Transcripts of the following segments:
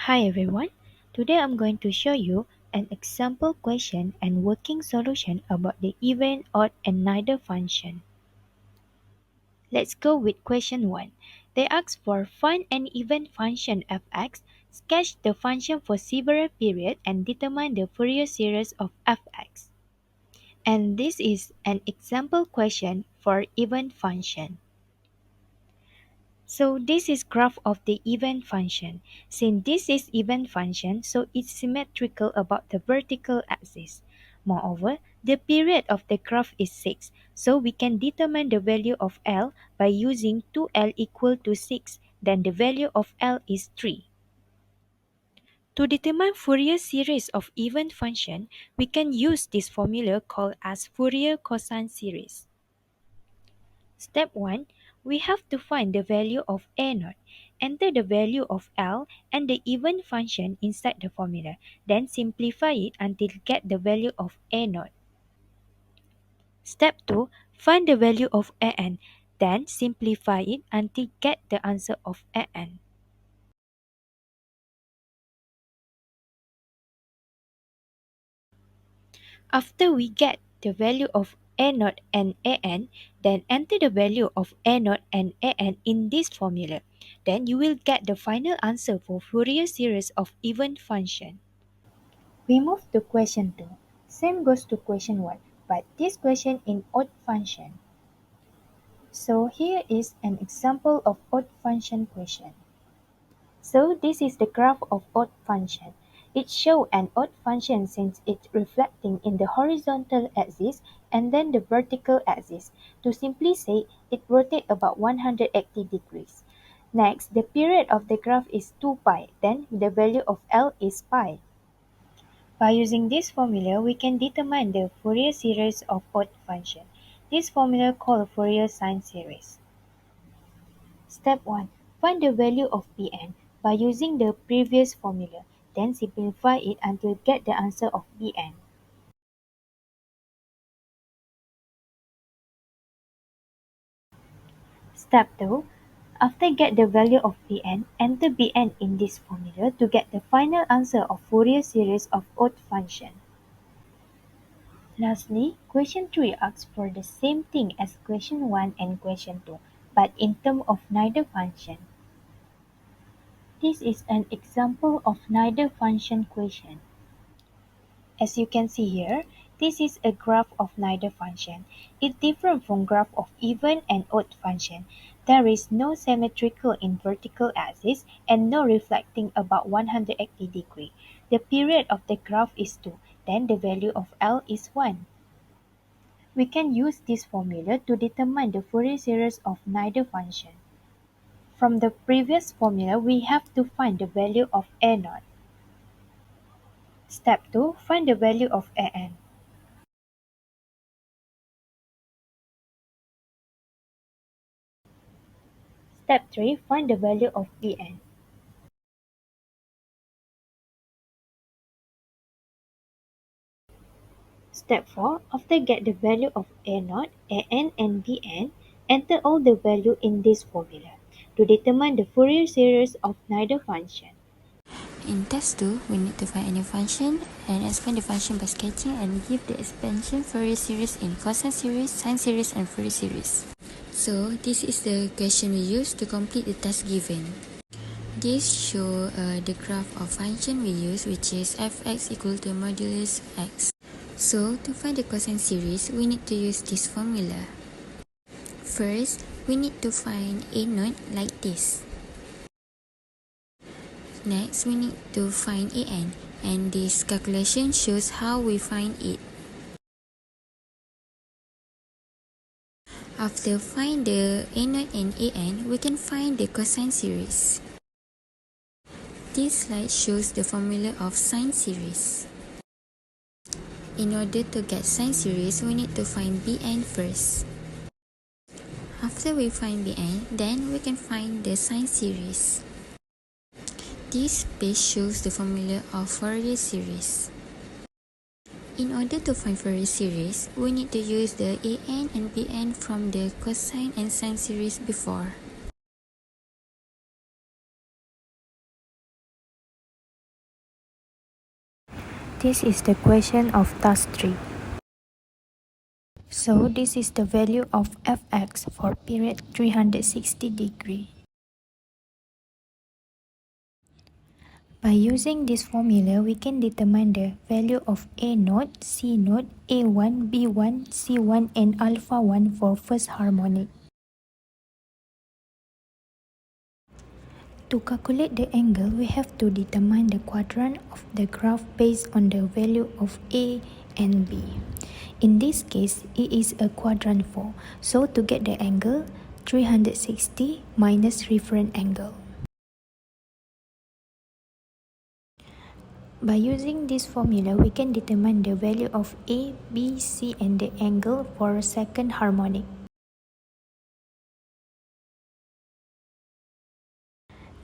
Hi everyone, today I'm going to show you an example question and working solution about the even, odd and neither function. Let's go with question 1. They ask for find an even function fx, sketch the function for several periods and determine the Fourier series of fx. And this is an example question for even function. So this is graph of the even function. Since this is even function, so it's symmetrical about the vertical axis. Moreover, the period of the graph is 6, so we can determine the value of L by using 2L equal to 6, then the value of L is 3. To determine Fourier series of even function, we can use this formula called as Fourier cosine series. Step 1. We have to find the value of A0. Enter the value of L and the even function inside the formula. Then simplify it until get the value of A0. Step 2. Find the value of An. Then simplify it until get the answer of An. After we get the value of A0 and An, then enter the value of A0 and An in this formula. Then you will get the final answer for Fourier series of even function. We move to question 2. Same goes to question 1, but this question in odd function. So here is an example of odd function question. So this is the graph of odd function. It shows an odd function since it's reflecting in the horizontal axis and then the vertical axis. To simply say, it rotates about 180 degrees. Next, the period of the graph is 2 pi, then the value of L is pi. By using this formula, we can determine the Fourier series of odd function. This formula called Fourier sine series. Step 1. Find the value of Pn by using the previous formula, then simplify it until get the answer of Pn. Step 2. After get the value of Pn, enter Bn in this formula to get the final answer of Fourier series of odd function. Lastly, question 3 asks for the same thing as question 1 and question 2, but in terms of neither function. This is an example of neither function question. As you can see here, this is a graph of neither function. It differs from graph of even and odd function. There is no symmetrical in vertical axis and no reflecting about 180 degree. The period of the graph is 2, then the value of L is 1. We can use this formula to determine the Fourier series of neither function. From the previous formula, we have to find the value of A0. Step 2. Find the value of An. Step 3. Find the value of Bn. Step 4. After get the value of A0, An and Bn, enter all the value in this formula to determine the Fourier series of neither function. In test 2, we need to find any function and expand the function by sketching and give the expansion Fourier series in cosine series, sine series, and Fourier series. So, this is the question we use to complete the task given. This shows the graph of function we use, which is fx equal to modulus x. So, to find the cosine series, we need to use this formula. First, we need to find A0 like this. Next, we need to find An, and this calculation shows how we find it. After find the A0 and An, we can find the cosine series. This slide shows the formula of sine series. In order to get sine series, we need to find Bn first. After we find Bn, then we can find the sine series. This page shows the formula of Fourier series. In order to find Fourier series, we need to use the An and Bn from the cosine and sine series before. This is the question of task 3. So this is the value of fx for period 360 degree. By using this formula, we can determine the value of A naught, C naught, A1, B1, C1 and alpha 1 for first harmonic. To calculate the angle, we have to determine the quadrant of the graph based on the value of A and B. In this case, it is a quadrant 4. So to get the angle, 360 minus reference angle. By using this formula, we can determine the value of A, B, C and the angle for second harmonic.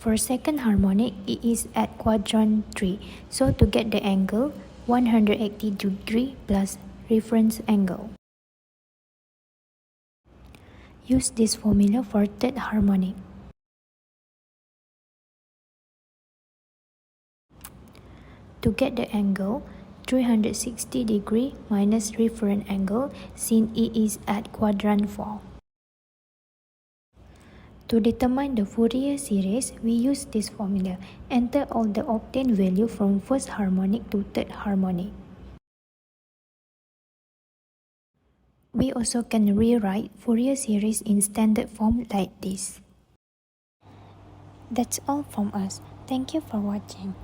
For second harmonic, it is at quadrant 3. So to get the angle, 180 degree plus reference angle. Use this formula for third harmonic. To get the angle, 360 degree minus reference angle since it is at quadrant 4. To determine the Fourier series, we use this formula. Enter all the obtained value from first harmonic to third harmonic. We also can rewrite Fourier series in standard form like this. That's all from us. Thank you for watching.